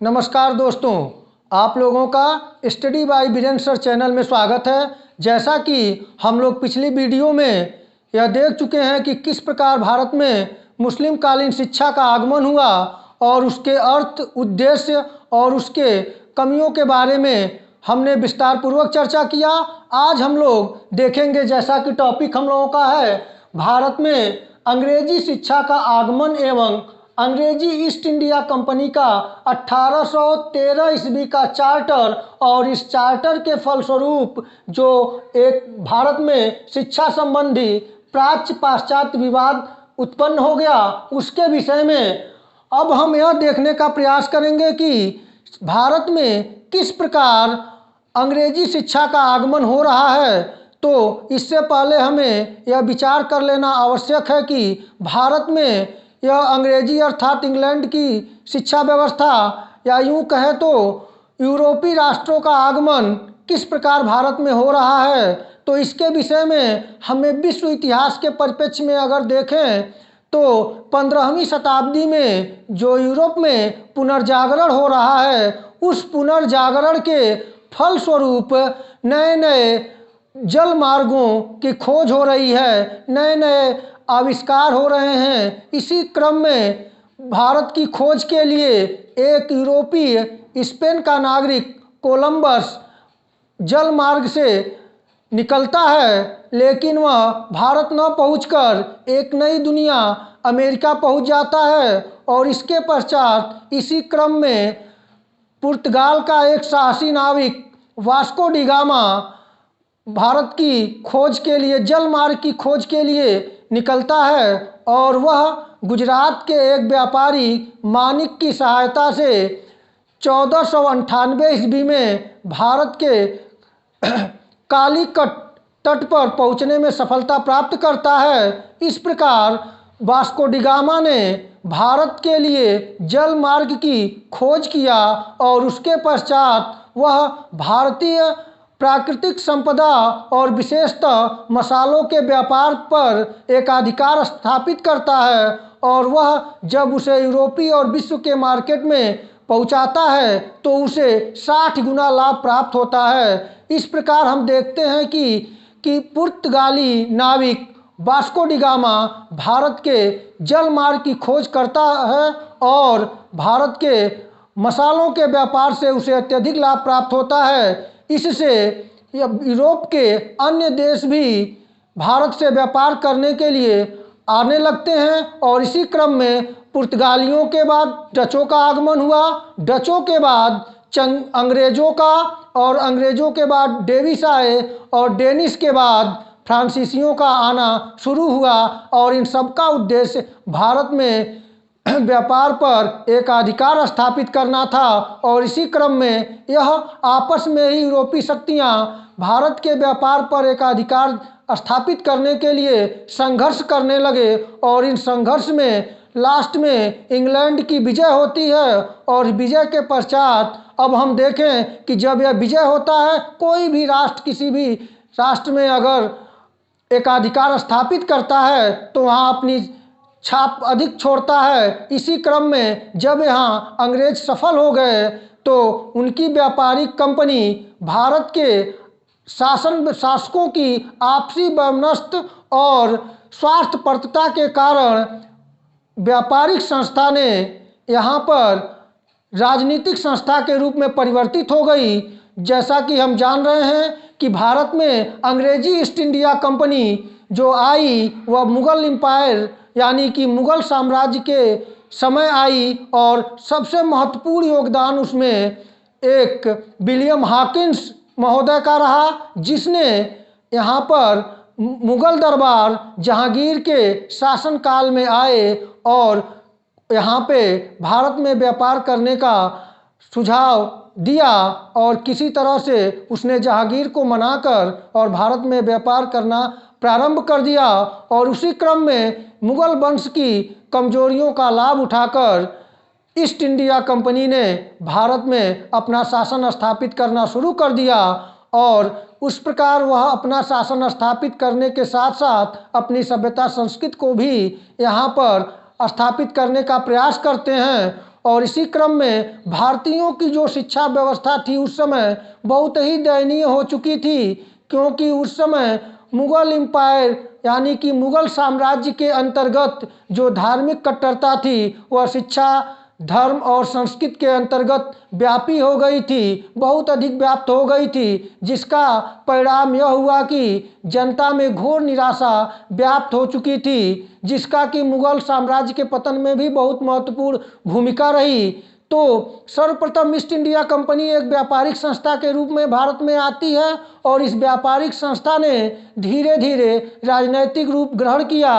नमस्कार दोस्तों, आप लोगों का study bye Biren sir channel में स्वागत है। जैसा कि हम लोग पिछली वीडियो में यह देख चुके हैं कि किस प्रकार भारत में मुस्लिम कालीन शिक्षा का आगमन हुआ और उसके अर्थ, उद्देश्य और उसके कमियों के बारे में हमने विस्तार पूर्वक चर्चा किया। आज हम लोग देखेंगे, जैसा कि टॉपिक हम लोगों का है भारत में अंग्रेजी शिक्षा का आगमन एवं अंग्रेजी ईस्ट इंडिया कंपनी का 1813 ईस्वी का चार्टर और इस चार्टर के फलस्वरूप जो एक भारत में शिक्षा संबंधी प्राच्य पाश्चात्य विवाद उत्पन्न हो गया, उसके विषय में अब हम यह देखने का प्रयास करेंगे कि भारत में किस प्रकार अंग्रेजी शिक्षा का आगमन हो रहा है। तो इससे पहले हमें यह विचार कर लेना आवश्यक है कि भारत में यह अंग्रेजी अर्थात इंग्लैंड की शिक्षा व्यवस्था या यूं कहे तो यूरोपीय राष्ट्रों का आगमन किस प्रकार भारत में हो रहा है। तो इसके विषय में हमें विश्व इतिहास के परिप्रेक्ष्य में अगर देखें तो 15वीं शताब्दी में जो यूरोप में पुनर्जागरण हो रहा है, उस पुनर्जागरण के फलस्वरूप नए नए जल मार्गों की खोज हो रही है, नए नए आविष्कार हो रहे हैं। इसी क्रम में भारत की खोज के लिए एक यूरोपीय स्पेन का नागरिक कोलंबस जल मार्ग से निकलता है, लेकिन वह भारत न पहुंचकर एक नई दुनिया अमेरिका पहुंच जाता है। और इसके पश्चात इसी क्रम में पुर्तगाल का एक साहसी नाविक वास्को डी गामा भारत की खोज के लिए, जल मार्ग की खोज के लिए निकलता है और वह गुजरात के एक व्यापारी मानिक की सहायता से 1498 ईस्वी में भारत के कालीकट तट पर पहुंचने में सफलता प्राप्त करता है। इस प्रकार वास्को डी गामा ने भारत के लिए जल मार्ग की खोज किया और उसके पश्चात वह भारतीय प्राकृतिक संपदा और विशेषतः मसालों के व्यापार पर एक अधिकार स्थापित करता है और वह जब उसे यूरोपीय और विश्व के मार्केट में पहुंचाता है तो उसे 60 गुना लाभ प्राप्त होता है। इस प्रकार हम देखते हैं कि पुर्तगाली नाविक वास्को डी गामा भारत के जल मार्ग की खोज करता है और भारत के मसालों के व्यापार से उसे अत्यधिक लाभ प्राप्त होता है। इससे यूरोप के अन्य देश भी भारत से व्यापार करने के लिए आने लगते हैं और इसी क्रम में पुर्तगालियों के बाद डचों का आगमन हुआ, डचों के बाद अंग्रेजों का और अंग्रेजों के बाद डेविस आए और डेनिस के बाद फ्रांसीसियों का आना शुरू हुआ और इन सब का उद्देश्य भारत में व्यापार पर एक अधिकार स्थापित करना था। और इसी क्रम में यह आपस में ही यूरोपीय शक्तियां भारत के व्यापार पर एक अधिकार स्थापित करने के लिए संघर्ष करने लगे और इन संघर्ष में लास्ट में इंग्लैंड की विजय होती है। और विजय के पश्चात अब हम देखें कि जब यह विजय होता है, कोई भी राष्ट्र किसी भी राष्ट्र में अगर एक अधिकार स्थापित करता है तो वहाँ अपनी छाप अधिक छोड़ता है। इसी क्रम में जब यहाँ अंग्रेज सफल हो गए तो उनकी व्यापारिक कंपनी भारत के शासकों की आपसी वैमनस्य और स्वार्थपरता के कारण व्यापारिक संस्था ने यहाँ पर राजनीतिक संस्था के रूप में परिवर्तित हो गई। जैसा कि हम जान रहे हैं कि भारत में अंग्रेजी ईस्ट इंडिया कंपनी जो आई वह मुगल एम्पायर यानी कि मुगल साम्राज्य के समय आई और सबसे महत्वपूर्ण योगदान उसमें एक विलियम हॉकिंस महोदय का रहा, जिसने यहाँ पर मुगल दरबार जहांगीर के शासनकाल में आए और यहाँ पे भारत में व्यापार करने का सुझाव दिया और किसी तरह से उसने जहांगीर को मनाकर और भारत में व्यापार करना प्रारंभ कर दिया। और उसी क्रम में मुगल वंश की कमजोरियों का लाभ उठाकर ईस्ट इंडिया कंपनी ने भारत में अपना शासन स्थापित करना शुरू कर दिया और उस प्रकार वह अपना शासन स्थापित करने के साथ साथ अपनी सभ्यता संस्कृति को भी यहाँ पर स्थापित करने का प्रयास करते हैं। और इसी क्रम में भारतीयों की जो शिक्षा व्यवस्था थी उस समय बहुत ही दयनीय हो चुकी थी, क्योंकि उस समय मुगल एम्पायर यानी कि मुगल साम्राज्य के अंतर्गत जो धार्मिक कट्टरता थी वह शिक्षा, धर्म और संस्कृति के अंतर्गत व्यापी हो गई थी, बहुत अधिक व्याप्त हो गई थी, जिसका परिणाम यह हुआ कि जनता में घोर निराशा व्याप्त हो चुकी थी, जिसका कि मुगल साम्राज्य के पतन में भी बहुत महत्वपूर्ण भूमिका रही। तो सर्वप्रथम ईस्ट इंडिया कंपनी एक व्यापारिक संस्था के रूप में भारत में आती है और इस व्यापारिक संस्था ने धीरे धीरे राजनैतिक रूप ग्रहण किया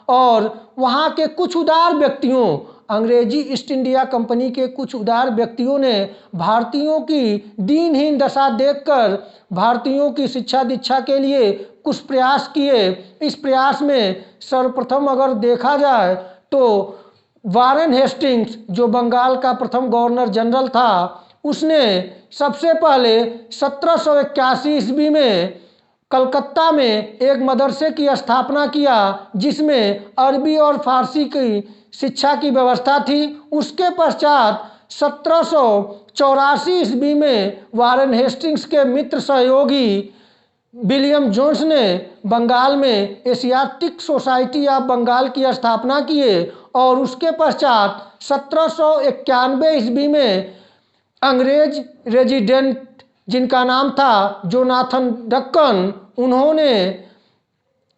और वहाँ के कुछ उदार व्यक्तियों, अंग्रेजी ईस्ट इंडिया कंपनी के कुछ उदार व्यक्तियों ने भारतीयों की दीनहीन दशा देखकर भारतीयों की शिक्षा दीक्षा के लिए कुछ प्रयास किए। इस प्रयास में सर्वप्रथम अगर देखा जाए तो वारेन हेस्टिंग्स, जो बंगाल का प्रथम गवर्नर जनरल था, उसने सबसे पहले 1781 ईस्वी में कलकत्ता में एक मदरसे की स्थापना किया, जिसमें अरबी और फारसी की शिक्षा की व्यवस्था थी। उसके पश्चात 1784 ईस्वी में वारेन हेस्टिंग्स के मित्र सहयोगी विलियम जोन्स ने बंगाल में एशियाटिक सोसाइटी ऑफ बंगाल की स्थापना किए और उसके पश्चात 1791 ईस्वी में अंग्रेज रेजिडेंट जिनका नाम था जोनाथन डक्कन, उन्होंने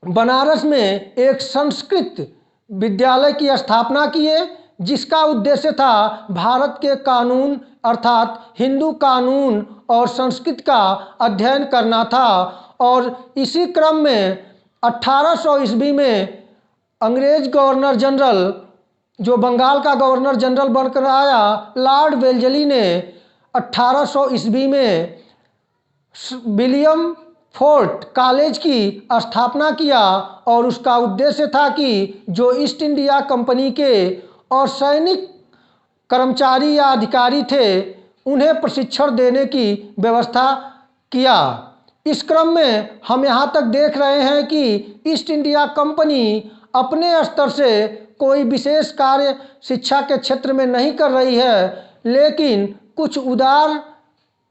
बनारस में एक संस्कृत विद्यालय की स्थापना किए, जिसका उद्देश्य था भारत के कानून अर्थात हिंदू कानून और संस्कृत का अध्ययन करना था। और इसी क्रम में 1800 ईस्वी में अंग्रेज गवर्नर जनरल, जो बंगाल का गवर्नर जनरल बनकर आया, लॉर्ड वेल्जली ने 1800 ईस्वी में विलियम फोर्ट कॉलेज की स्थापना किया और उसका उद्देश्य था कि जो ईस्ट इंडिया कंपनी के और सैनिक कर्मचारी या अधिकारी थे उन्हें प्रशिक्षण देने की व्यवस्था किया। इस क्रम में हम यहाँ तक देख रहे हैं कि ईस्ट इंडिया कंपनी अपने स्तर से कोई विशेष कार्य शिक्षा के क्षेत्र में नहीं कर रही है, लेकिन कुछ उदार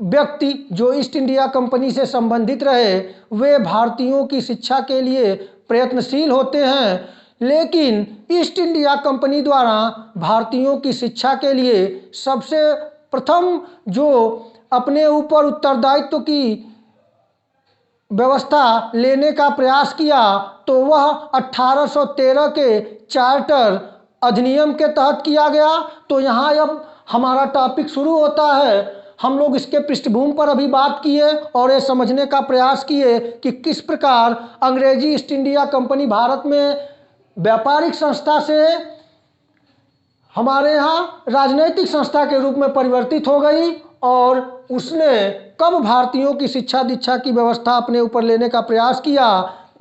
व्यक्ति जो ईस्ट इंडिया कंपनी से संबंधित रहे वे भारतीयों की शिक्षा के लिए प्रयत्नशील होते हैं। लेकिन ईस्ट इंडिया कंपनी द्वारा भारतीयों की शिक्षा के लिए सबसे प्रथम जो अपने ऊपर उत्तरदायित्व की व्यवस्था लेने का प्रयास किया तो वह 1813 के चार्टर अधिनियम के तहत किया गया। तो यहाँ अब हमारा टॉपिक शुरू होता है। हम लोग इसके पृष्ठभूमि पर अभी बात किए और ये समझने का प्रयास किए कि किस प्रकार अंग्रेजी ईस्ट इंडिया कंपनी भारत में व्यापारिक संस्था से हमारे यहाँ राजनैतिक संस्था के रूप में परिवर्तित हो गई और उसने कब भारतीयों की शिक्षा दीक्षा की व्यवस्था अपने ऊपर लेने का प्रयास किया,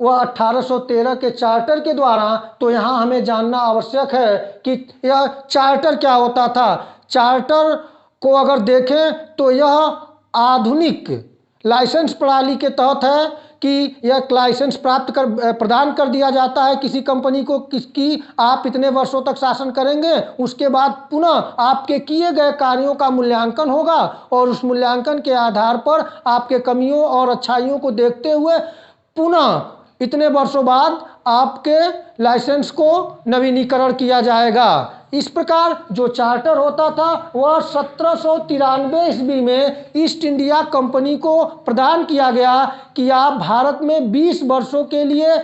वह 1813 के चार्टर के द्वारा। तो यहाँ हमें जानना आवश्यक है कि यह चार्टर क्या होता था। चार्टर को अगर देखें तो यह आधुनिक लाइसेंस प्रणाली के तहत है कि यह लाइसेंस प्रदान कर दिया जाता है किसी कंपनी को किसकी आप इतने वर्षों तक शासन करेंगे, उसके बाद पुनः आपके किए गए कार्यों का मूल्यांकन होगा और उस मूल्यांकन के आधार पर आपके कमियों और अच्छाइयों को देखते हुए पुनः इतने वर्षों बाद आपके लाइसेंस को नवीनीकरण किया जाएगा। इस प्रकार जो चार्टर होता था वह 1793 ईस्वी में ईस्ट इंडिया कंपनी को प्रदान किया गया कि आप भारत में 20 वर्षों के लिए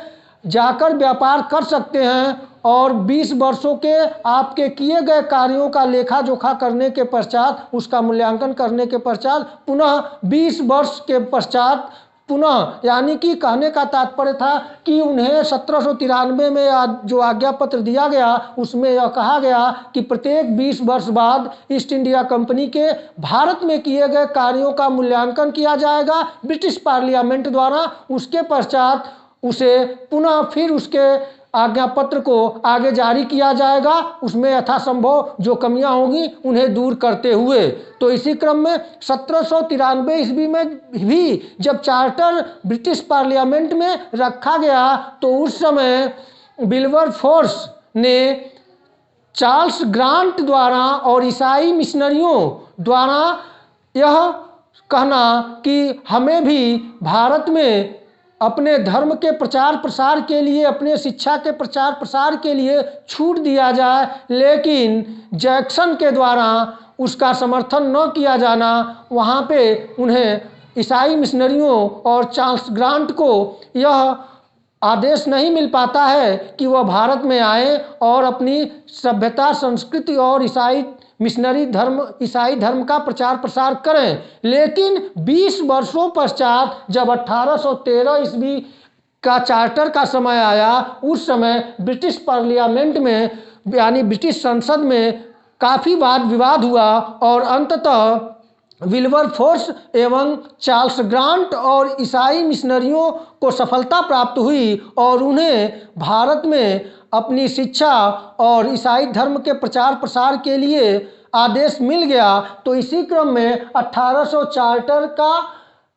जाकर व्यापार कर सकते हैं और 20 वर्षों के आपके किए गए कार्यों का लेखा जोखा करने के पश्चात, उसका मूल्यांकन करने के पश्चात पुनः 20 वर्ष के पश्चात पुनः, यानी कि कहने का तात्पर्य था कि उन्हें 1793 में जो आज्ञा पत्र दिया गया उसमें यह कहा गया कि प्रत्येक 20 वर्ष बाद ईस्ट इंडिया कंपनी के भारत में किए गए कार्यों का मूल्यांकन किया जाएगा ब्रिटिश पार्लियामेंट द्वारा। उसके पश्चात उसे पुनः फिर उसके आज्ञा पत्र को आगे जारी किया जाएगा, उसमें यथासंभव जो कमियां होंगी उन्हें दूर करते हुए। तो इसी क्रम में 1793 ईस्वी में भी जब चार्टर ब्रिटिश पार्लियामेंट में रखा गया तो उस समय विल्बरफोर्स ने चार्ल्स ग्रांट द्वारा और ईसाई मिशनरियों द्वारा यह कहना कि हमें भी भारत में अपने धर्म के प्रचार प्रसार के लिए, अपने शिक्षा के प्रचार प्रसार के लिए छूट दिया जाए, लेकिन जैक्सन के द्वारा उसका समर्थन न किया जाना, वहाँ पे उन्हें ईसाई मिशनरियों और चार्ल्स ग्रांट को यह आदेश नहीं मिल पाता है कि वह भारत में आए और अपनी सभ्यता, संस्कृति और ईसाई धर्म का प्रचार प्रसार करें। लेकिन 20 वर्षों पश्चात जब 1813 ईस्वी का चार्टर का समय आया, उस समय ब्रिटिश पार्लियामेंट में यानी ब्रिटिश संसद में काफ़ी वाद विवाद हुआ और अंततः विल्बरफोर्स एवं चार्ल्स ग्रांट और ईसाई मिशनरियों को सफलता प्राप्त हुई और उन्हें भारत में अपनी शिक्षा और ईसाई धर्म के प्रचार प्रसार के लिए आदेश मिल गया। तो इसी क्रम में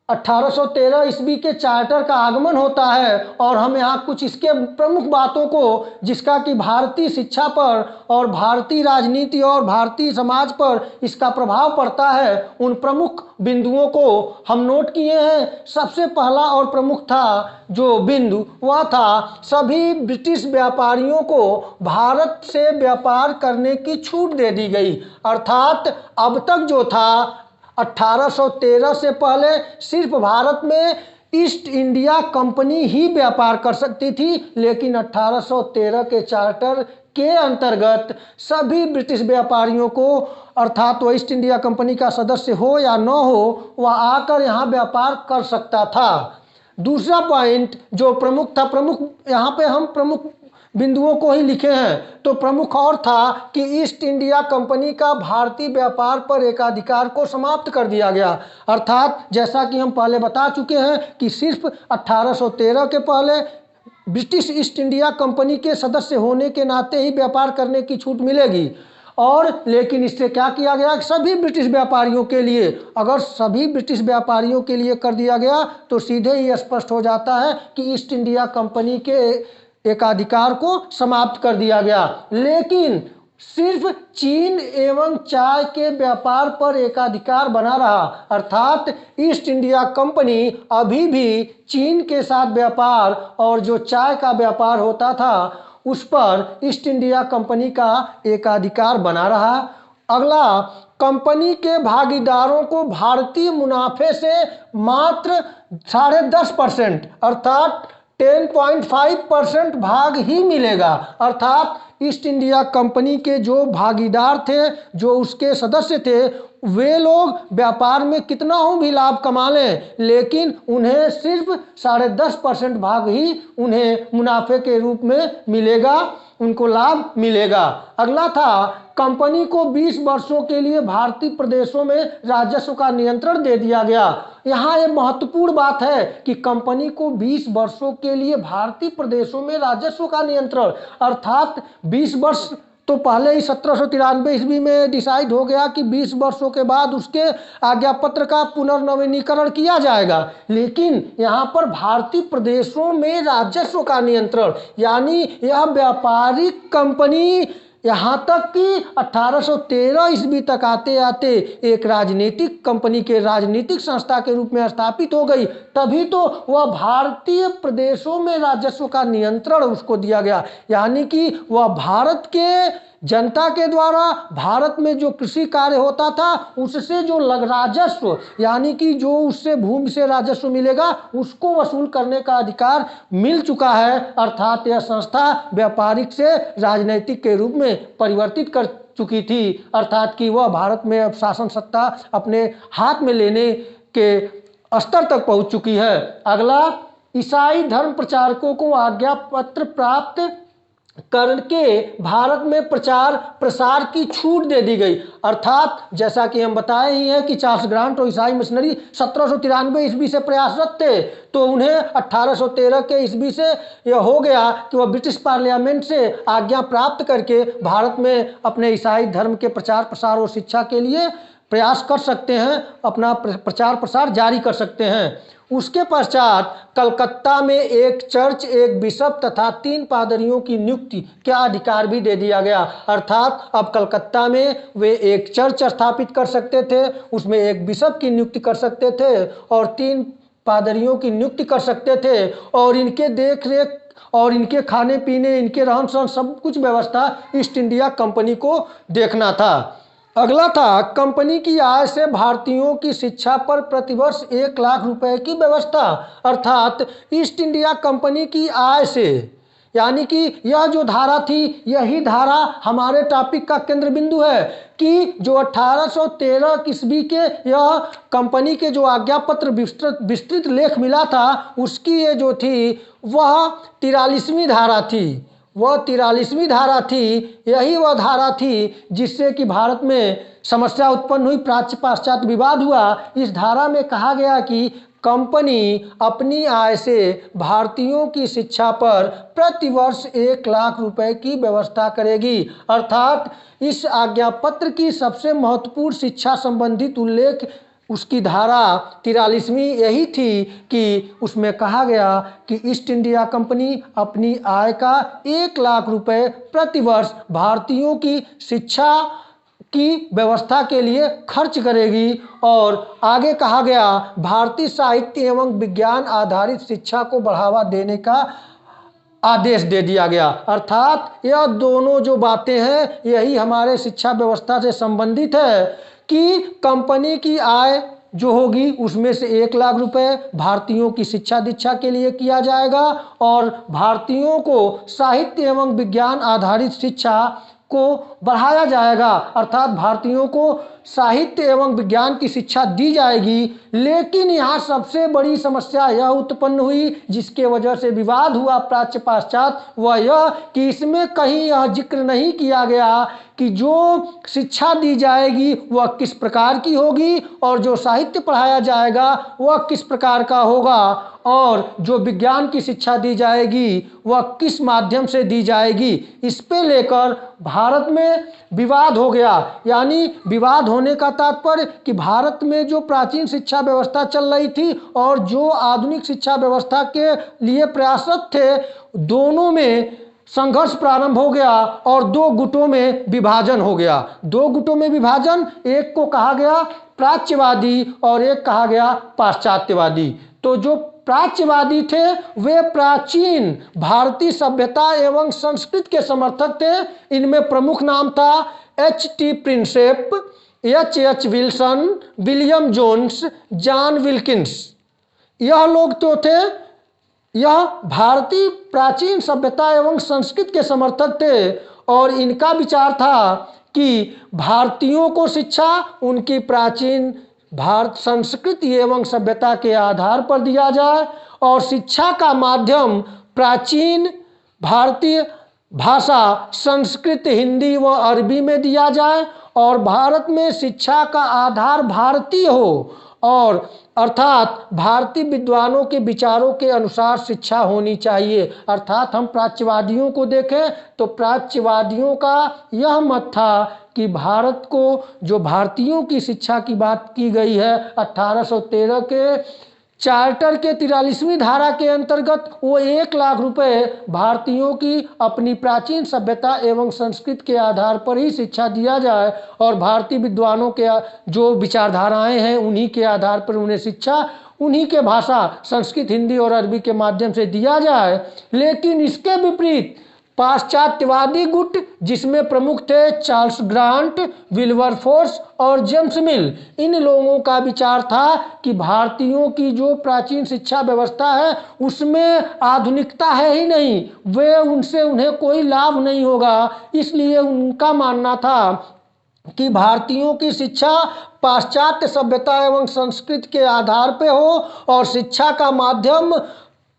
1813 ईस्वी के चार्टर का आगमन होता है और हम यहाँ कुछ इसके प्रमुख बातों को, जिसका कि भारतीय शिक्षा पर और भारतीय राजनीति और भारतीय समाज पर इसका प्रभाव पड़ता है, उन प्रमुख बिंदुओं को हम नोट किए हैं। सबसे पहला और प्रमुख था जो बिंदु, वह था सभी ब्रिटिश व्यापारियों को भारत से व्यापार करने की छूट दे दी गई। अर्थात अब तक जो था 1813 से पहले सिर्फ भारत में ईस्ट इंडिया कंपनी ही व्यापार कर सकती थी, लेकिन 1813 के चार्टर के अंतर्गत सभी ब्रिटिश व्यापारियों को, अर्थात वह ईस्ट इंडिया कंपनी का सदस्य हो या न हो, वह आकर यहाँ व्यापार कर सकता था। दूसरा पॉइंट जो प्रमुख था, यहाँ पे हम प्रमुख बिंदुओं को ही लिखे हैं, तो प्रमुख और था कि ईस्ट इंडिया कंपनी का भारतीय व्यापार पर एकाधिकार को समाप्त कर दिया गया। अर्थात जैसा कि हम पहले बता चुके हैं कि सिर्फ 1813 के पहले ब्रिटिश ईस्ट इंडिया कंपनी के सदस्य होने के नाते ही व्यापार करने की छूट मिलेगी, और लेकिन इससे क्या किया गया, सभी ब्रिटिश व्यापारियों के लिए, अगर सभी ब्रिटिश व्यापारियों के लिए कर दिया गया तो सीधे ही स्पष्ट हो जाता है कि ईस्ट इंडिया कंपनी के एकाधिकार को समाप्त कर दिया गया। लेकिन सिर्फ चीन एवं चाय के व्यापार पर एकाधिकार बना रहा। अर्थात ईस्ट इंडिया कंपनी अभी भी चीन के साथ व्यापार और जो चाय का व्यापार होता था उस पर ईस्ट इंडिया कंपनी का एकाधिकार बना रहा। अगला, कंपनी के भागीदारों को भारतीय मुनाफे से मात्र 10.5% अर्थात 10.5% भाग ही मिलेगा। अर्थात ईस्ट इंडिया कंपनी के जो भागीदार थे, जो उसके सदस्य थे, वे लोग व्यापार में कितना हो भी लाभ कमा लें, लेकिन उन्हें सिर्फ 10.5% भाग ही उन्हें मुनाफे के रूप में मिलेगा, उनको लाभ मिलेगा। अगला था, कंपनी को 20 वर्षों के लिए भारतीय प्रदेशों में राजस्व का नियंत्रण दे दिया गया। यहाँ एक महत्वपूर्ण बात है कि कंपनी को 20 वर्षों के लिए भारतीय प्रदेशों में राजस्व का नियंत्रण, अर्थात 20 वर्ष तो पहले ही 1793 ईस्वी में डिसाइड हो गया कि 20 वर्षों के बाद उसके आज्ञा पत्र का पुनर्नवीनीकरण किया जाएगा, लेकिन यहाँ पर भारतीय प्रदेशों में राजस्व का नियंत्रण, यानी यह व्यापारिक कंपनी यहाँ तक कि 1813 ईस्वी तक आते आते एक राजनीतिक कंपनी के राजनीतिक संस्था के रूप में स्थापित हो गई। तभी तो वह भारतीय प्रदेशों में राजस्व का नियंत्रण उसको दिया गया, यानी कि वह भारत के जनता के द्वारा भारत में जो कृषि कार्य होता था उससे जो राजस्व, यानी कि जो उससे भूमि से राजस्व मिलेगा उसको वसूल करने का अधिकार मिल चुका है। अर्थात यह संस्था व्यापारिक से राजनीतिक के रूप में परिवर्तित कर चुकी थी, अर्थात कि वह भारत में अब शासन सत्ता अपने हाथ में लेने के स्तर तक पहुंच चुकी है। अगला, ईसाई धर्म प्रचारकों को आज्ञा पत्र प्राप्त करके भारत में प्रचार प्रसार की छूट दे दी गई। अर्थात जैसा कि हम बताए ही हैं कि चार्ल्स ग्रांट और ईसाई मिशनरी 1793 ईस्वी से प्रयासरत थे, तो उन्हें 1813 के ईस्वी से यह हो गया कि वह ब्रिटिश पार्लियामेंट से आज्ञा प्राप्त करके भारत में अपने ईसाई धर्म के प्रचार प्रसार और शिक्षा के लिए प्रयास कर सकते हैं, अपना प्रचार प्रसार जारी कर सकते हैं। उसके पश्चात कलकत्ता में एक चर्च, एक बिशप तथा 3 पादरियों की नियुक्ति का अधिकार भी दे दिया गया। अर्थात अब कलकत्ता में वे एक चर्च स्थापित कर सकते थे, उसमें एक बिशप की नियुक्ति कर सकते थे और 3 पादरियों की नियुक्ति कर सकते थे, और इनके देख रेख और इनके खाने पीने, इनके रहन सहन, सब कुछ व्यवस्था ईस्ट इंडिया कंपनी को देखना था। अगला था कंपनी की आय से भारतीयों की शिक्षा पर प्रतिवर्ष 1 लाख रुपए की व्यवस्था। अर्थात ईस्ट इंडिया कंपनी की आय से, यानी कि यह जो धारा थी, यही धारा हमारे टॉपिक का केंद्र बिंदु है कि जो 1813 ईस्वी के यह कंपनी के जो आज्ञा पत्र विस्तृत लेख मिला था, उसकी ये जो थी वह 43वीं धारा थी। वह 43वीं धारा थी, यही वह धारा थी जिससे कि भारत में समस्या उत्पन्न हुई, प्राच्य पाश्चात्य विवाद हुआ। इस धारा में कहा गया कि कंपनी अपनी आय से भारतीयों की शिक्षा पर प्रतिवर्ष 1 लाख रुपए की व्यवस्था करेगी। अर्थात इस आज्ञा पत्र की सबसे महत्वपूर्ण शिक्षा संबंधित उल्लेख उसकी धारा 43वीं यही थी कि उसमें कहा गया कि ईस्ट इंडिया कंपनी अपनी आय का 1 लाख रुपए प्रतिवर्ष भारतीयों की शिक्षा की व्यवस्था के लिए खर्च करेगी। और आगे कहा गया भारतीय साहित्य एवं विज्ञान आधारित शिक्षा को बढ़ावा देने का आदेश दे दिया गया। अर्थात यह दोनों जो बातें हैं यही हमारे शिक्षा व्यवस्था से संबंधित है कि कंपनी की आय जो होगी उसमें से 1 लाख रुपए भारतीयों की शिक्षा दीक्षा के लिए किया जाएगा और भारतीयों को साहित्य एवं विज्ञान आधारित शिक्षा को बढ़ाया जाएगा। अर्थात भारतीयों को साहित्य एवं विज्ञान की शिक्षा दी जाएगी। लेकिन यहाँ सबसे बड़ी समस्या यह उत्पन्न हुई जिसके वजह से विवाद हुआ प्राच्य पाश्चात, वह यह कि इसमें कहीं यह जिक्र नहीं किया गया कि जो शिक्षा दी जाएगी वह किस प्रकार की होगी और जो साहित्य पढ़ाया जाएगा वह किस प्रकार का होगा और जो विज्ञान की शिक्षा दी जाएगी वह किस माध्यम से दी जाएगी। इस पे लेकर भारत में विवाद हो गया। यानी विवाद होने का तात्पर्य कि भारत में जो प्राचीन शिक्षा व्यवस्था चल रही थी और जो आधुनिक शिक्षा व्यवस्था के लिए प्रयासरत थे, दोनों में संघर्ष प्रारंभ हो गया और 2 गुटों में विभाजन हो गया। 2 गुटों में विभाजन, एक को कहा गया प्राच्यवादी और एक कहा गया पाश्चात्यवादी। तो जो प्राच्यवादी थे वे प्राचीन भारतीय सभ्यता एवं संस्कृत के समर्थक थे। इनमें प्रमुख नाम था H.T. Prinsep, H.H. Wilson, William Jones, John Wilkins. यह लोग तो थे, यह भारतीय प्राचीन सभ्यता एवं संस्कृत के समर्थक थे और इनका विचार था कि भारतीयों को शिक्षा उनकी प्राचीन भारत संस्कृति एवं सभ्यता के आधार पर दिया जाए और शिक्षा का माध्यम प्राचीन भारतीय भाषा संस्कृत, हिंदी व अरबी में दिया जाए और भारत में शिक्षा का आधार भारतीय हो और अर्थात भारतीय विद्वानों के विचारों के अनुसार शिक्षा होनी चाहिए। अर्थात हम प्राच्यवादियों को देखें तो प्राच्यवादियों का यह मत था कि भारत को जो भारतीयों की शिक्षा की बात की गई है 1813 के चार्टर के 43वीं धारा के अंतर्गत वो 1 लाख रुपए भारतीयों की अपनी प्राचीन सभ्यता एवं संस्कृति के आधार पर ही शिक्षा दिया जाए और भारतीय विद्वानों के जो विचारधाराएं हैं उन्हीं के आधार पर उन्हें शिक्षा उन्हीं के भाषा संस्कृत, हिंदी और अरबी के माध्यम से दिया जाए। लेकिन इसके विपरीत पाश्चात्यवादी गुट जिसमें प्रमुख थे चार्ल्स ग्रांट, विल्बरफोर्स और जेम्स मिल, इन लोगों का विचार था कि भारतीयों की जो प्राचीन शिक्षा व्यवस्था है उसमें आधुनिकता है ही नहीं, वे उनसे उन्हें कोई लाभ नहीं होगा। इसलिए उनका मानना था कि भारतीयों की शिक्षा पाश्चात्य सभ्यता एवं संस्कृति के आधार पर हो और शिक्षा का माध्यम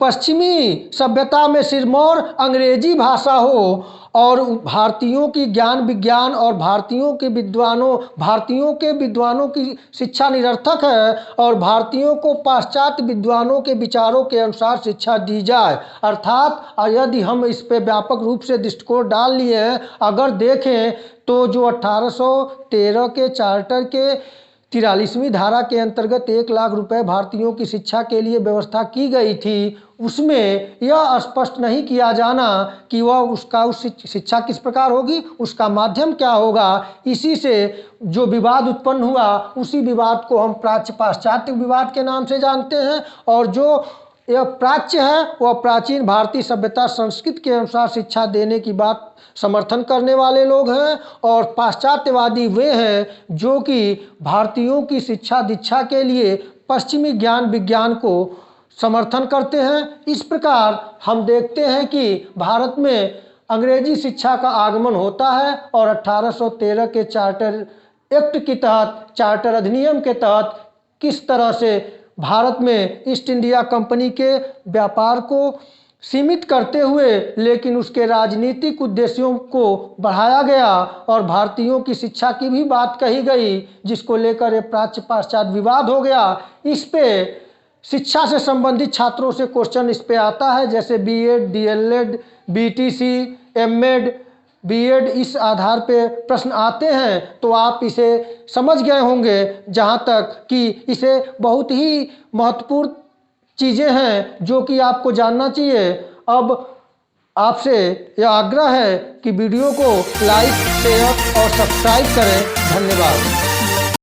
पश्चिमी सभ्यता में सिरमौर अंग्रेजी भाषा हो और भारतीयों की ज्ञान विज्ञान और भारतीयों के विद्वानों की शिक्षा निरर्थक है और भारतीयों को पाश्चात्य विद्वानों के विचारों के अनुसार शिक्षा दी जाए। अर्थात यदि हम इस पे व्यापक रूप से दृष्टिकोण डाल लिए हैं, अगर देखें तो जो 1813 के चार्टर के 43वीं धारा के अंतर्गत 1 लाख रुपए भारतीयों की शिक्षा के लिए व्यवस्था की गई थी, उसमें यह स्पष्ट नहीं किया जाना कि वह उस शिक्षा किस प्रकार होगी, उसका माध्यम क्या होगा। इसी से जो विवाद उत्पन्न हुआ, उसी विवाद को हम प्राच्य पाश्चात्य विवाद के नाम से जानते हैं। और जो यह प्राच्य है वह प्राचीन भारतीय सभ्यता संस्कृति के अनुसार शिक्षा देने की बात समर्थन करने वाले लोग हैं, और पाश्चात्यवादी वे हैं जो कि भारतीयों की शिक्षा दीक्षा के लिए पश्चिमी ज्ञान विज्ञान को समर्थन करते हैं। इस प्रकार हम देखते हैं कि भारत में अंग्रेजी शिक्षा का आगमन होता है और 1813 के चार्टर एक्ट के तहत, चार्टर अधिनियम के तहत किस तरह से भारत में ईस्ट इंडिया कंपनी के व्यापार को सीमित करते हुए लेकिन उसके राजनीतिक उद्देश्यों को बढ़ाया गया और भारतीयों की शिक्षा की भी बात कही गई, जिसको लेकर ये प्राच्य पाश्चात्य विवाद हो गया। इस पे शिक्षा से संबंधित छात्रों से क्वेश्चन इस पे आता है, जैसे BEd, DElEd, BTC, MEd, BEd, इस आधार पे प्रश्न आते हैं। तो आप इसे समझ गए होंगे, जहाँ तक कि इसे बहुत ही महत्वपूर्ण चीज़ें हैं जो कि आपको जानना चाहिए। अब आपसे यह आग्रह है कि वीडियो को लाइक, शेयर और सब्सक्राइब करें। धन्यवाद।